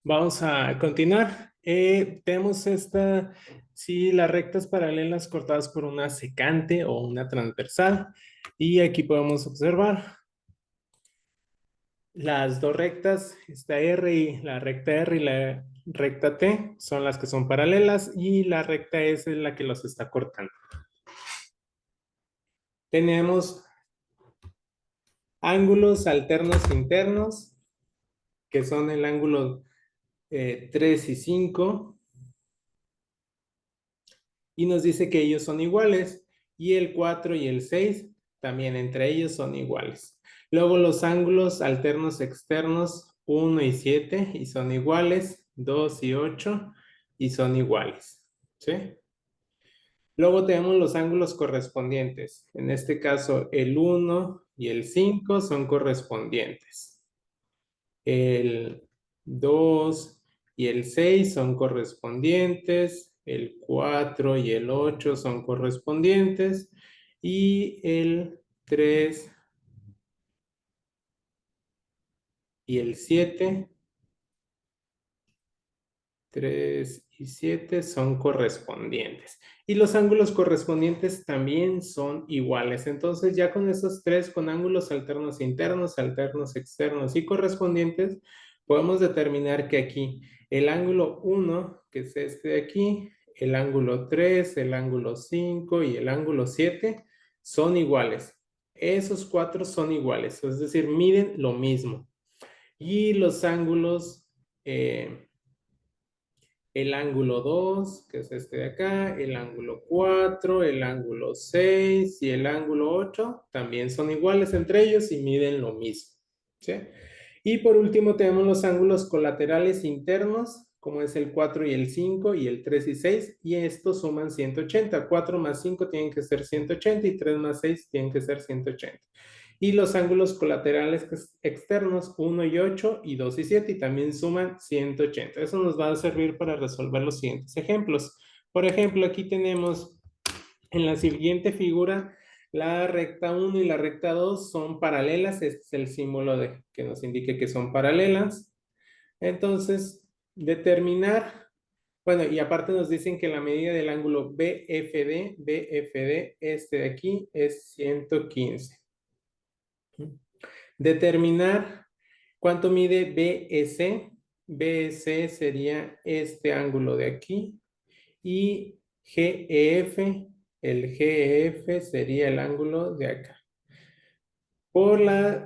Vamos a continuar. Tenemos sí, las rectas paralelas cortadas por una secante o una transversal. Y aquí podemos observar las dos rectas, esta R y la recta R y la recta T son las que son paralelas y la recta S es la que los está cortando. Tenemos ángulos alternos internos, que son el ángulo 3 y 5. Y nos dice que ellos son iguales y el 4 y el 6 también entre ellos son iguales. Luego los ángulos alternos externos 1 y 7 y son iguales, 2 y 8 y son iguales. ¿Sí? Luego tenemos los ángulos correspondientes. En este caso el 1 y el 5 son correspondientes. El 2 y el 6 son correspondientes, el 4 y el 8 son correspondientes y el 3 y el 7, 3 y 7 son correspondientes. Y los ángulos correspondientes también son iguales. Entonces ya con esos tres, con ángulos alternos internos, alternos externos y correspondientes, podemos determinar que aquí el ángulo 1, que es este de aquí, el ángulo 3, el ángulo 5 y el ángulo 7 son iguales. Esos cuatro son iguales, es decir, miden lo mismo. Y los ángulos... el ángulo 2, que es este de acá, el ángulo 4, el ángulo 6 y el ángulo 8 también son iguales entre ellos y miden lo mismo. ¿Sí? Y por último tenemos los ángulos colaterales internos, como es el 4 y el 5 y el 3 y 6, y estos suman 180. 4 más 5 tienen que ser 180 y 3 más 6 tienen que ser 180. Y los ángulos colaterales externos 1 y 8 y 2 y 7 y también suman 180. Eso nos va a servir para resolver los siguientes ejemplos. Por ejemplo, aquí tenemos en la siguiente figura la recta 1 y la recta 2 son paralelas. Este es el símbolo que nos indique que son paralelas. Entonces, determinar, bueno, y aparte nos dicen que la medida del ángulo BFD, este de aquí, es 115. Determinar cuánto mide BEC. BEC sería este ángulo de aquí. Y GEF, el GEF sería el ángulo de acá.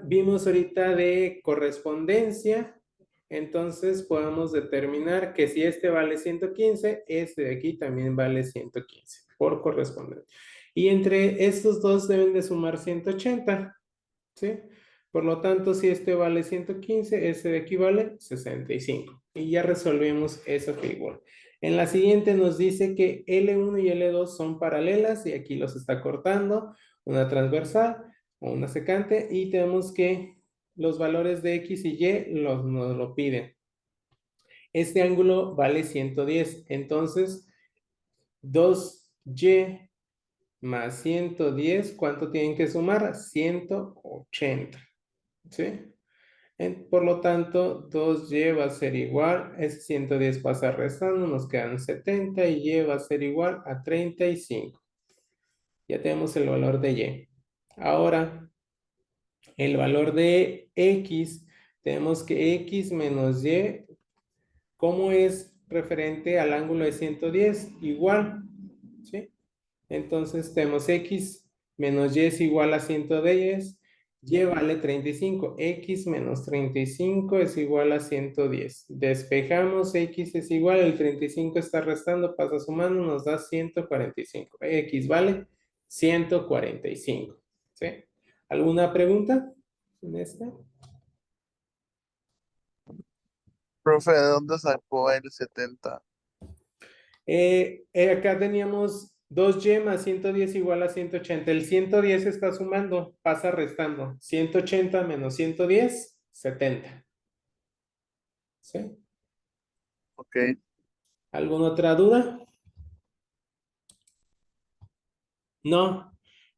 Vimos ahorita de correspondencia, entonces podemos determinar que si este vale 115, este de aquí también vale 115 por correspondencia. Y entre estos dos deben de sumar 180, ¿sí? Por lo tanto, si este vale 115, este de aquí vale 65. Y ya resolvimos esa figura. En la siguiente nos dice que L1 y L2 son paralelas y aquí los está cortando una transversal o una secante y tenemos que los valores de X y Y nos lo piden. Este ángulo vale 110, entonces 2Y más 110, ¿cuánto tienen que sumar? 180. ¿Sí? Por lo tanto, 2y va a ser igual, es 110 pasa restando, nos quedan 70 y y va a ser igual a 35. Ya tenemos el valor de y. Ahora, el valor de x, tenemos que x menos y, ¿cómo es referente al ángulo de 110? Igual, ¿sí? Entonces tenemos x menos y es igual a 110, y vale 35. X menos 35 es igual a 110. Despejamos, x es igual, el 35 está restando, pasa sumando, nos da 145. X vale 145. ¿Sí? ¿Alguna pregunta en esta? Profe, ¿de dónde sacó el 70? Acá teníamos 2y más 110 igual a 180. El 110 está sumando, pasa restando. 180 menos 110, 70. ¿Sí? Ok. ¿Alguna otra duda? No.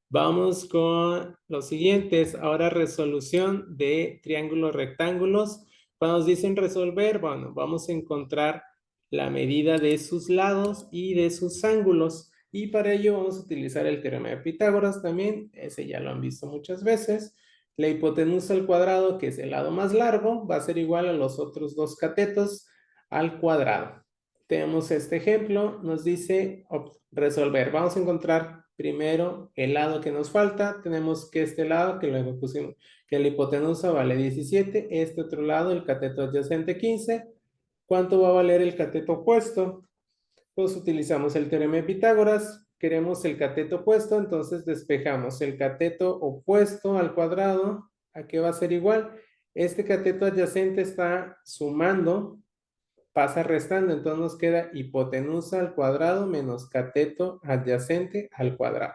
Vamos con los siguientes. Ahora resolución de triángulos rectángulos. Cuando nos dicen resolver, bueno, vamos a encontrar la medida de sus lados y de sus ángulos. Y para ello vamos a utilizar el teorema de Pitágoras también. Ese ya lo han visto muchas veces. La hipotenusa al cuadrado, que es el lado más largo, va a ser igual a los otros dos catetos al cuadrado. Tenemos este ejemplo, nos dice resolver. Vamos a encontrar primero el lado que nos falta. Tenemos que este lado, que luego pusimos, que la hipotenusa vale 17, este otro lado, el cateto adyacente 15. ¿Cuánto va a valer el cateto opuesto? Pues utilizamos el teorema de Pitágoras, queremos el cateto opuesto, entonces despejamos el cateto opuesto al cuadrado. ¿A qué va a ser igual? Este cateto adyacente está sumando, pasa restando, entonces nos queda hipotenusa al cuadrado menos cateto adyacente al cuadrado.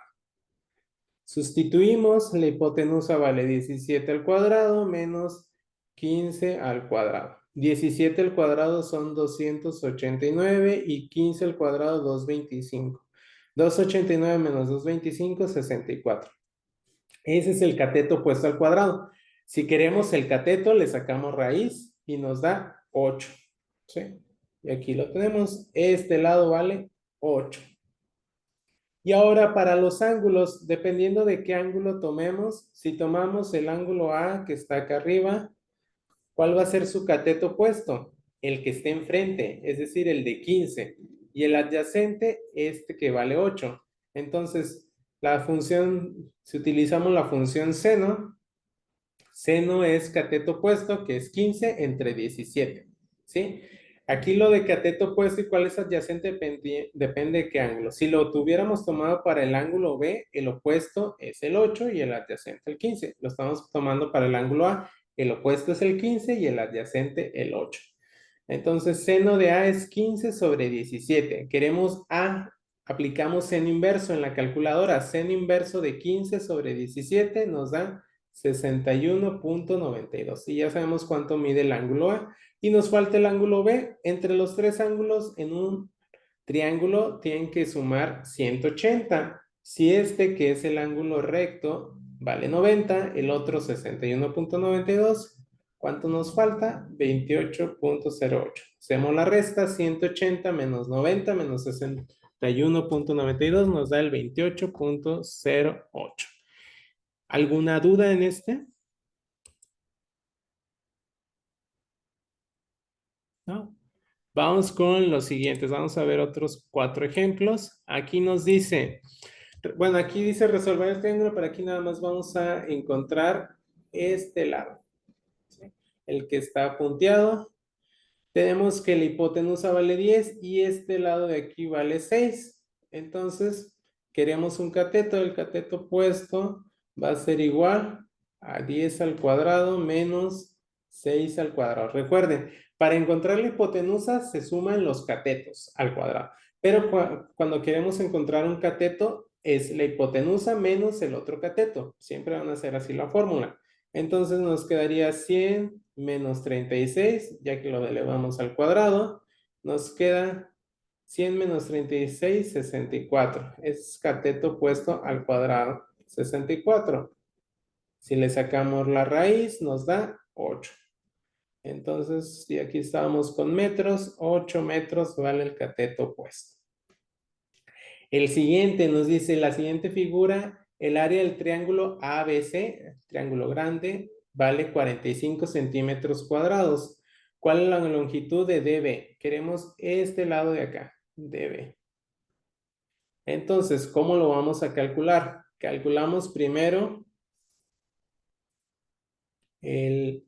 Sustituimos, la hipotenusa vale 17 al cuadrado menos 15 al cuadrado. 17 al cuadrado son 289 y 15 al cuadrado 225. 289 menos 225, 64. Ese es el cateto puesto al cuadrado. Si queremos el cateto, le sacamos raíz y nos da 8. ¿Sí? Y aquí lo tenemos. Este lado vale 8. Y ahora para los ángulos, dependiendo de qué ángulo tomemos, si tomamos el ángulo A que está acá arriba, ¿cuál va a ser su cateto opuesto? El que esté enfrente, es decir, el de 15. Y el adyacente, este que vale 8. Entonces, la función, si utilizamos la función seno, seno es cateto opuesto, que es 15 entre 17. ¿Sí? Aquí lo de cateto opuesto y cuál es adyacente depende de qué ángulo. Si lo tuviéramos tomado para el ángulo B, el opuesto es el 8 y el adyacente el 15. Lo estamos tomando para el ángulo A, el opuesto es el 15 y el adyacente el 8. Entonces, seno de A es 15 sobre 17. Queremos A, aplicamos seno inverso en la calculadora. Seno inverso de 15 sobre 17 nos da 61.92. Y ya sabemos cuánto mide el ángulo A. Y nos falta el ángulo B. Entre los tres ángulos en un triángulo tienen que sumar 180. Si este, que es el ángulo recto, vale 90, el otro 61.92, ¿cuánto nos falta? 28.08. Hacemos la resta, 180 menos 90 menos 61.92 nos da el 28.08. ¿Alguna duda en este? ¿No? Vamos con los siguientes. Vamos a ver otros 4 ejemplos. Aquí nos dice, bueno, aquí dice resolver el triángulo, pero aquí nada más vamos a encontrar este lado, ¿sí? El que está punteado. Tenemos que la hipotenusa vale 10 y este lado de aquí vale 6. Entonces, queremos un cateto. El cateto opuesto va a ser igual a 10 al cuadrado menos 6 al cuadrado. Recuerden, para encontrar la hipotenusa se suman los catetos al cuadrado. Pero cuando queremos encontrar un cateto, es la hipotenusa menos el otro cateto. Siempre van a ser así la fórmula. Entonces nos quedaría 100 menos 36, ya que lo elevamos al cuadrado. Nos queda 100 menos 36, 64. Es cateto opuesto al cuadrado, 64. Si le sacamos la raíz, nos da 8. Entonces, si aquí estábamos con metros, 8 metros vale el cateto opuesto. El siguiente nos dice, la siguiente figura, el área del triángulo ABC, triángulo grande, vale 45 centímetros cuadrados. ¿Cuál es la longitud de DB? Queremos este lado de acá, DB. Entonces, ¿cómo lo vamos a calcular? Calculamos primero el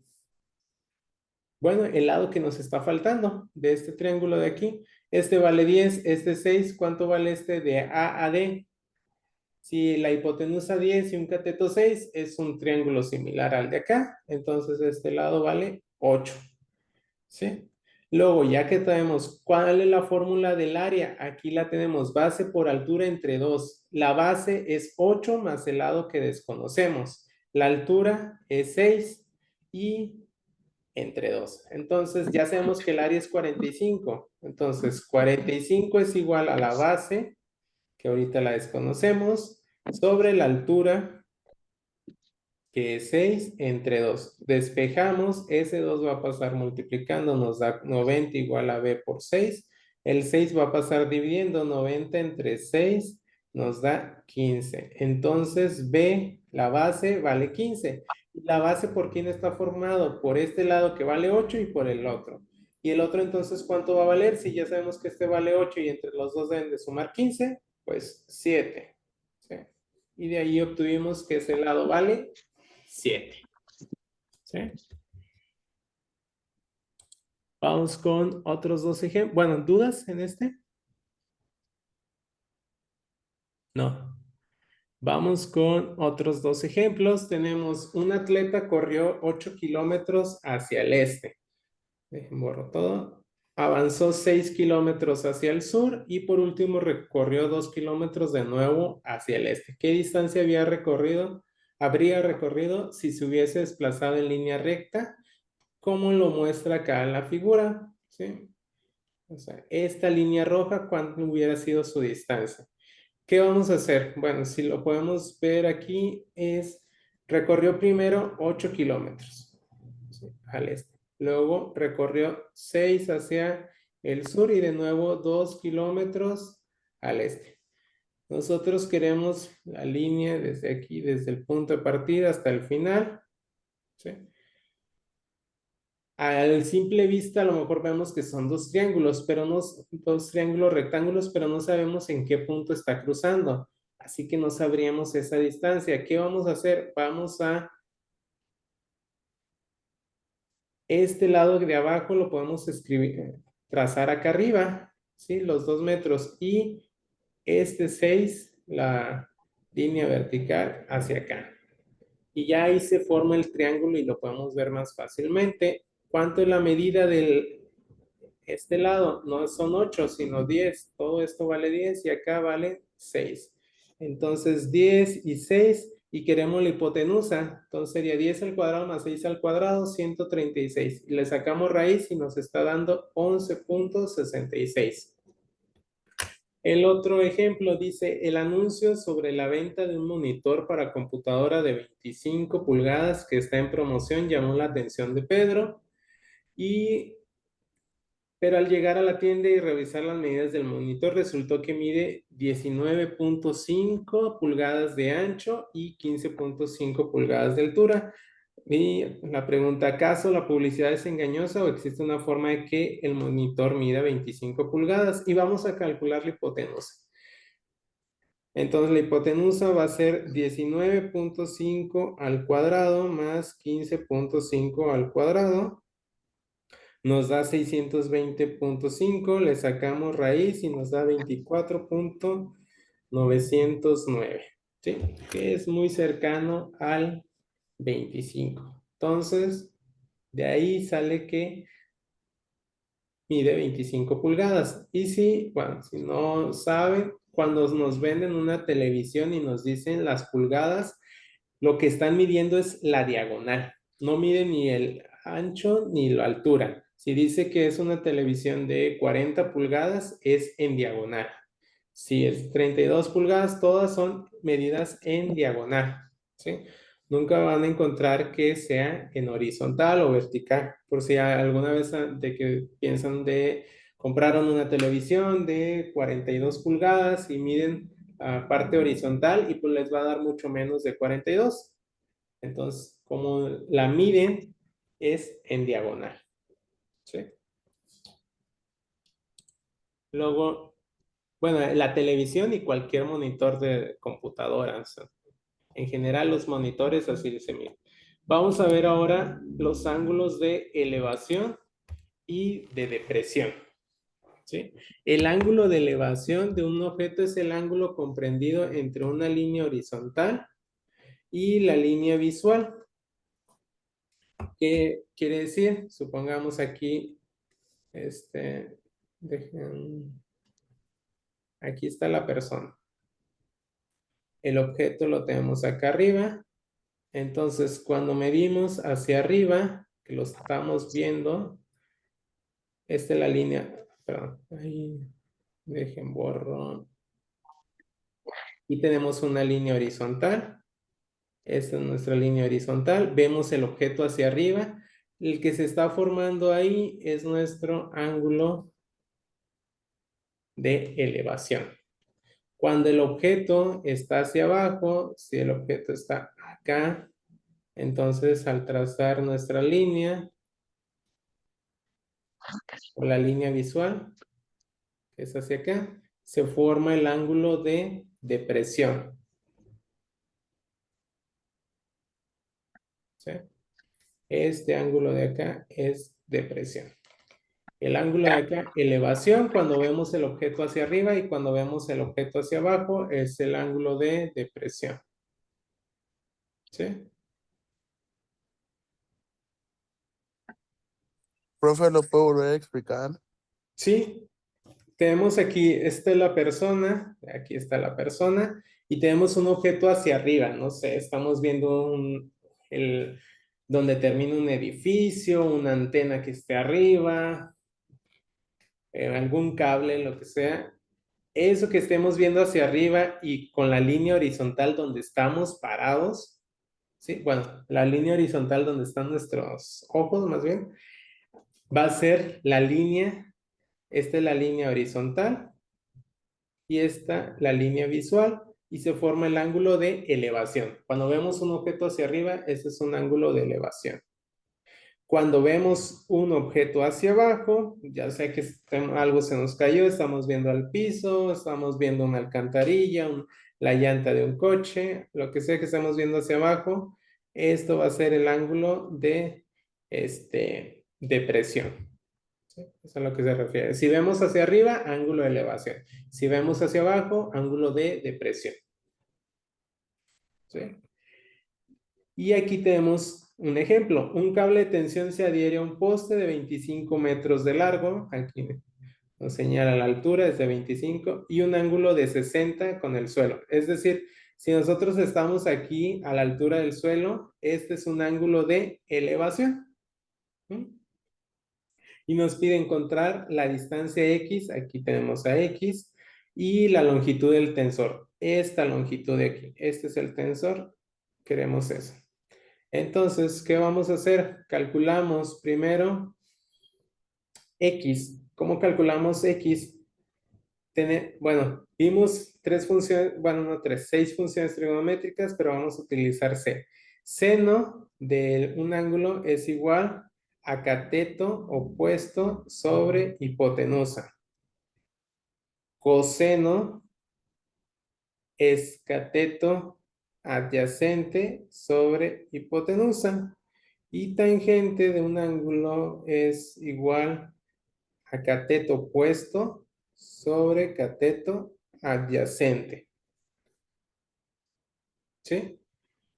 lado que nos está faltando de este triángulo de aquí. Este vale 10, este 6. ¿Cuánto vale este de A a D? Si la hipotenusa 10 y un cateto 6 es un triángulo similar al de acá, entonces este lado vale 8. ¿Sí? Luego, ya que tenemos cuál es la fórmula del área, aquí la tenemos base por altura entre 2. La base es 8 más el lado que desconocemos. La altura es 6 y entre 2. Entonces, ya sabemos que el área es 45. Entonces, 45 es igual a la base, que ahorita la desconocemos, sobre la altura que es 6 entre 2. Despejamos, ese 2 va a pasar multiplicando, nos da 90 igual a b por 6. El 6 va a pasar dividiendo, 90 entre 6 nos da 15. Entonces b, la base, vale 15. ¿La base por quién está formado? Por este lado que vale 8 y por el otro. ¿Y el otro entonces cuánto va a valer? Si ya sabemos que este vale 8 y entre los dos deben de sumar 15, pues 7. ¿Sí? Y de ahí obtuvimos que ese lado vale 7. ¿Sí? Vamos con otros dos ejemplos. Bueno, ¿dudas en este? No. Vamos con otros dos ejemplos. Tenemos un atleta corrió 8 kilómetros hacia el este. Dejen borro todo. Avanzó 6 kilómetros hacia el sur y por último recorrió 2 kilómetros de nuevo hacia el este. ¿Qué distancia había recorrido? Habría recorrido si se hubiese desplazado en línea recta, como lo muestra acá en la figura, ¿sí? O sea, esta línea roja, ¿cuánto hubiera sido su distancia? ¿Qué vamos a hacer? Bueno, si lo podemos ver aquí, recorrió primero 8 kilómetros, ¿sí? Al este. Luego recorrió 6 hacia el sur y de nuevo 2 kilómetros al este. Nosotros queremos la línea desde aquí, desde el punto de partida hasta el final, ¿sí? Al simple vista a lo mejor vemos que son dos triángulos, pero no dos triángulos rectángulos, pero no sabemos en qué punto está cruzando. Así que no sabríamos esa distancia. ¿Qué vamos a hacer? Vamos a este lado de abajo lo podemos escribir, trazar acá arriba, ¿sí? Los 2 metros y este 6, la línea vertical hacia acá. Y ya ahí se forma el triángulo y lo podemos ver más fácilmente. ¿Cuánto es la medida del este lado? No son 8 sino 10. Todo esto vale 10 y acá vale 6. Entonces 10 y 6 y queremos la hipotenusa. Entonces sería 10 al cuadrado más 6 al cuadrado, 136. Y le sacamos raíz y nos está dando 11.66. El otro ejemplo dice, el anuncio sobre la venta de un monitor para computadora de 25 pulgadas que está en promoción llamó la atención de Pedro, pero al llegar a la tienda y revisar las medidas del monitor resultó que mide 19.5 pulgadas de ancho y 15.5 pulgadas de altura. Y la pregunta, ¿acaso la publicidad es engañosa o existe una forma de que el monitor mida 25 pulgadas? Y vamos a calcular la hipotenusa. Entonces la hipotenusa va a ser 19.5 al cuadrado más 15.5 al cuadrado. Nos da 620.5, le sacamos raíz y nos da 24.909, ¿sí? Que es muy cercano al 25. Entonces, de ahí sale que mide 25 pulgadas. Y si, bueno, si no saben, cuando nos venden una televisión y nos dicen las pulgadas, lo que están midiendo es la diagonal. No miden ni el ancho ni la altura. Si dice que es una televisión de 40 pulgadas, es en diagonal. Si es 32 pulgadas, todas son medidas en diagonal, ¿sí? Nunca van a encontrar que sea en horizontal o vertical. Por si alguna vez de que piensan de compraron una televisión de 42 pulgadas y miden parte horizontal y pues les va a dar mucho menos de 42. Entonces, como la miden es en diagonal, ¿sí? Luego, bueno, la televisión y cualquier monitor de computadora, o sea, en general los monitores así se miden. Vamos a ver ahora los ángulos de elevación y de depresión, ¿sí? El ángulo de elevación de un objeto es el ángulo comprendido entre una línea horizontal y la línea visual. ¿Qué quiere decir? Supongamos aquí, aquí está la persona. El objeto lo tenemos acá arriba. Entonces, cuando medimos hacia arriba, que lo estamos viendo, esta es la línea, perdón, ahí, dejen borro. Y tenemos una línea horizontal. Esta es nuestra línea horizontal. Vemos el objeto hacia arriba. El que se está formando ahí es nuestro ángulo de elevación. Cuando el objeto está hacia abajo, si el objeto está acá, entonces al trazar nuestra línea o la línea visual, que es hacia acá, se forma el ángulo de depresión. ¿Sí? Este ángulo de acá es depresión. El ángulo de acá, elevación, cuando vemos el objeto hacia arriba, y cuando vemos el objeto hacia abajo, es el ángulo de depresión. ¿Sí? Profe, ¿lo puedo volver a explicar? Sí, tenemos aquí, esta es la persona, aquí está la persona, y tenemos un objeto hacia arriba, no sé, estamos viendo donde termina un edificio, una antena que esté arriba, algún cable, lo que sea. Eso que estemos viendo hacia arriba y con la línea horizontal donde estamos parados, ¿sí? Bueno, la línea horizontal donde están nuestros ojos, más bien, va a ser la línea, esta es la línea horizontal y esta la línea visual y se forma el ángulo de elevación. Cuando vemos un objeto hacia arriba, ese es un ángulo de elevación. Cuando vemos un objeto hacia abajo, ya sea que algo se nos cayó, estamos viendo al piso, estamos viendo una alcantarilla, la llanta de un coche, lo que sea que estamos viendo hacia abajo, esto va a ser el ángulo de depresión. ¿Sí? Eso es a lo que se refiere. Si vemos hacia arriba, ángulo de elevación. Si vemos hacia abajo, ángulo de depresión. ¿Sí? Y aquí tenemos un ejemplo. Un cable de tensión se adhiere a un poste de 25 metros de largo. Aquí nos señala la altura, es de 25, y un ángulo de 60 con el suelo. Es decir, si nosotros estamos aquí a la altura del suelo, este es un ángulo de elevación. ¿Mm? Y nos pide encontrar la distancia X, aquí tenemos a X, y la longitud del tensor. Esta longitud de aquí, este es el tensor, queremos eso. Entonces, ¿qué vamos a hacer? Calculamos primero X. ¿Cómo calculamos X? Bueno, vimos tres funciones, bueno, no tres, seis funciones trigonométricas, pero vamos a utilizar C. Seno de un ángulo es igual a cateto opuesto sobre hipotenusa. Coseno es cateto adyacente sobre hipotenusa. Y tangente de un ángulo es igual a cateto opuesto sobre cateto adyacente. ¿Sí?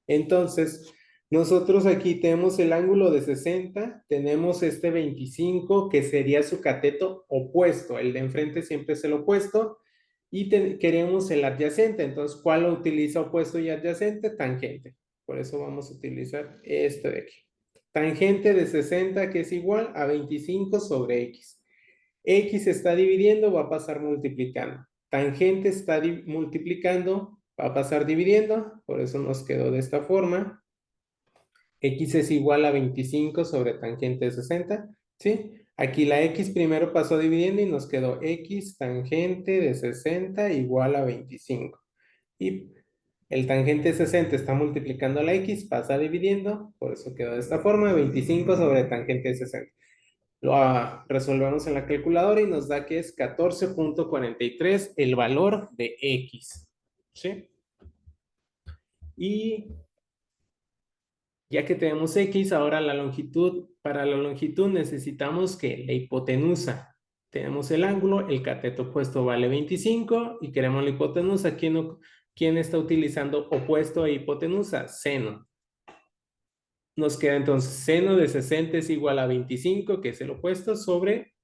Entonces, nosotros aquí tenemos el ángulo de 60, tenemos este 25 que sería su cateto opuesto, el de enfrente siempre es el opuesto, y queremos el adyacente, entonces, ¿cuál lo utiliza opuesto y adyacente? Tangente. Por eso vamos a utilizar este de aquí. Tangente de 60 que es igual a 25 sobre X. X está dividiendo, va a pasar multiplicando. Tangente está multiplicando, va a pasar dividiendo, por eso nos quedó de esta forma. X es igual a 25 sobre tangente de 60, ¿sí? Aquí la X primero pasó dividiendo y nos quedó X tangente de 60 igual a 25. Y el tangente de 60 está multiplicando la X, pasa dividiendo, por eso quedó de esta forma, 25 sobre tangente de 60. Lo resolvemos en la calculadora y nos da que es 14.43 el valor de X. ¿Sí? Y ya que tenemos X, ahora la longitud, para la longitud necesitamos que la hipotenusa, tenemos el ángulo, el cateto opuesto vale 25 y queremos la hipotenusa. ¿Quién está utilizando opuesto a hipotenusa? Seno. Nos queda entonces seno de 60 es igual a 25, que es el opuesto, sobre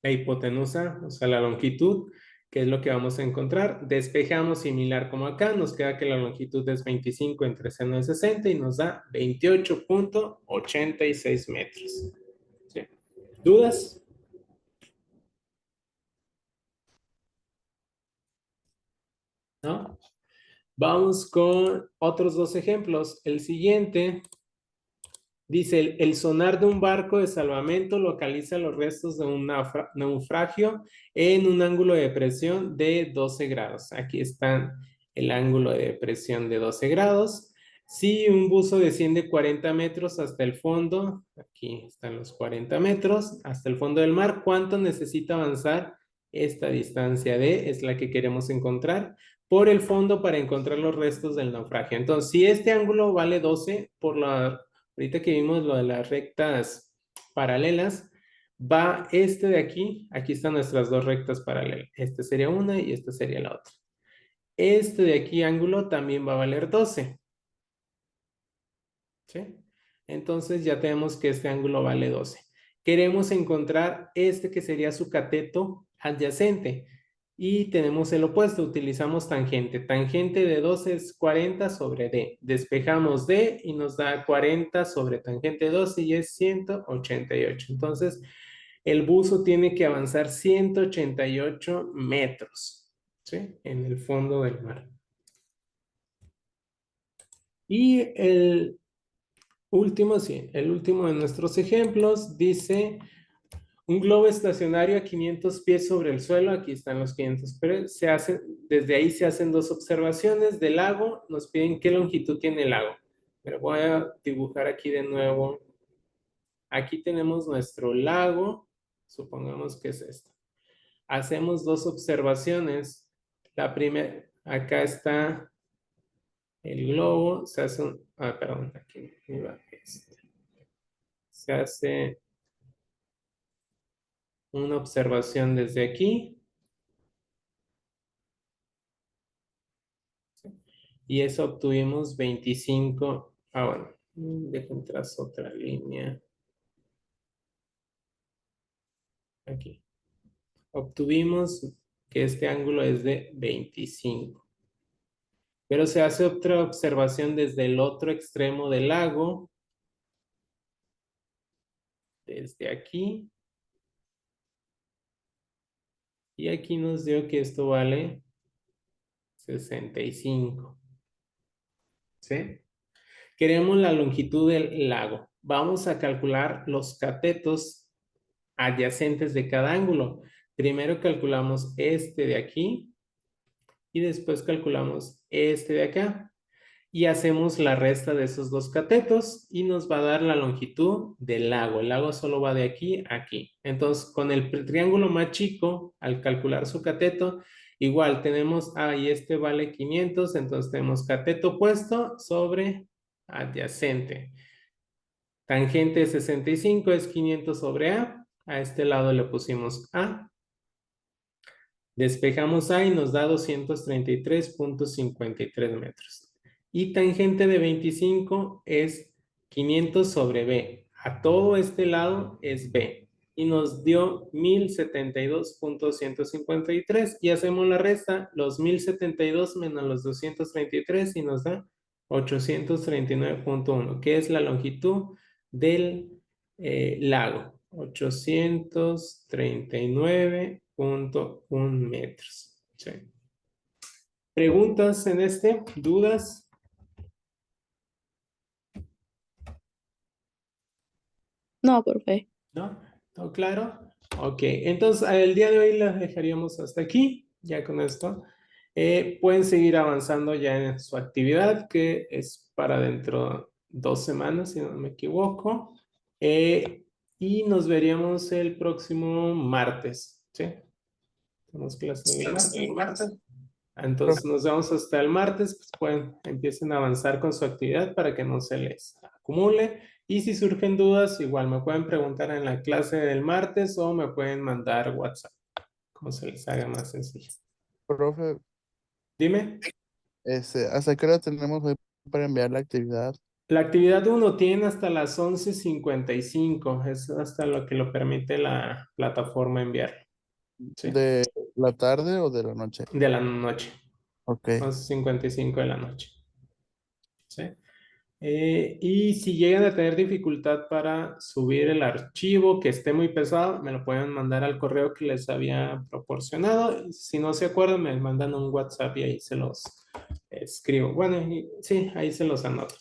la hipotenusa, o sea, la longitud, que es lo que vamos a encontrar. Despejamos similar como acá, nos queda que la longitud es 25 entre seno de 60 y nos da 28.86 metros. ¿Sí? ¿Dudas? ¿No? Vamos con otros dos ejemplos. El siguiente dice, el sonar de un barco de salvamento localiza los restos de un naufragio en un ángulo de presión de 12 grados. Aquí está el ángulo de presión de 12 grados. Si un buzo desciende 40 metros hasta el fondo, aquí están los 40 metros, hasta el fondo del mar, ¿cuánto necesita avanzar? Esta distancia D es la que queremos encontrar por el fondo para encontrar los restos del naufragio. Entonces, si este ángulo vale 12 por la ahorita que vimos lo de las rectas paralelas, va este de aquí están nuestras dos rectas paralelas. Esta sería una y esta sería la otra. Este de aquí ángulo también va a valer 12. ¿Sí? Entonces ya tenemos que este ángulo vale 12. Queremos encontrar este que sería su cateto adyacente. Y tenemos el opuesto, utilizamos tangente. Tangente de 12 es 40 sobre D. Despejamos D y nos da 40 sobre tangente de 12 y es 188. Entonces, el buzo tiene que avanzar 188 metros, ¿sí? En el fondo del mar. Y el último, sí, el último de nuestros ejemplos dice... Un globo estacionario a 500 pies sobre el suelo, aquí están los 500 pies, desde ahí se hacen dos observaciones del lago, nos piden qué longitud tiene el lago. Pero voy a dibujar aquí de nuevo. Aquí tenemos nuestro lago, supongamos que es esto. Hacemos dos observaciones. La primera, acá está el globo, se hace perdón, aquí iba este. Se hace una observación desde aquí. Y eso obtuvimos 25. Bueno, dejen trazo otra línea. Aquí. Obtuvimos que este ángulo es de 25. Pero se hace otra observación desde el otro extremo del lago. Desde aquí. Y aquí nos dio que esto vale 65. ¿Sí? Queremos la longitud del lago. Vamos a calcular los catetos adyacentes de cada ángulo. Primero calculamos este de aquí y después calculamos este de acá y hacemos la resta de esos dos catetos y nos va a dar la longitud del lago. El lago solo va de aquí a aquí. Entonces, con el triángulo más chico, al calcular su cateto, igual tenemos, y este vale 500, entonces tenemos cateto opuesto sobre adyacente. Tangente de 65 es 500 sobre A. A este lado le pusimos A. Despejamos A y nos da 233.53 metros. Y tangente de 25 es 500 sobre B. A todo este lado es B. Y nos dio 1072.153. Y hacemos la resta, los 1072 menos los 233 y nos da 839.1, que es la longitud del lago. 839.1 metros. ¿Sí? ¿Preguntas en este? ¿Dudas? No, profe. ¿No? ¿Todo claro? Ok, entonces el día de hoy las dejaríamos hasta aquí, ya con esto. Pueden seguir avanzando ya en su actividad, que es para dentro de 2 semanas, si no me equivoco. Y nos veríamos el próximo martes, ¿sí? Tenemos clase el martes. Entonces nos vemos hasta el martes, pues empiecen a avanzar con su actividad para que no se les acumule. Y si surgen dudas, igual me pueden preguntar en la clase del martes o me pueden mandar WhatsApp, como se les haga más sencillo. Profe, Dime. ¿hasta qué hora tenemos hoy para enviar la actividad? La actividad 1 tiene hasta las 11:55, es hasta lo que lo permite la plataforma enviar. ¿Sí? ¿De la tarde o de la noche? De la noche, Ok. 11:55 de la noche. ¿Sí? Y si llegan a tener dificultad para subir el archivo que esté muy pesado, me lo pueden mandar al correo que les había proporcionado. Y si no se acuerdan, me mandan un WhatsApp y ahí se los escribo. Bueno, sí, ahí se los anoto.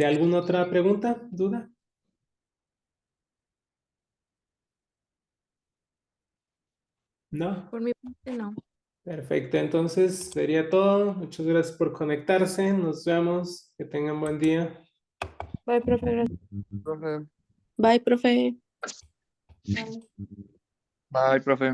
¿Alguna otra pregunta, duda? ¿No? Por mi parte, no. Perfecto, entonces sería todo. Muchas gracias por conectarse. Nos vemos. Que tengan buen día. Bye, profe. Gracias. Profe, Bye, profe. Bye, profe.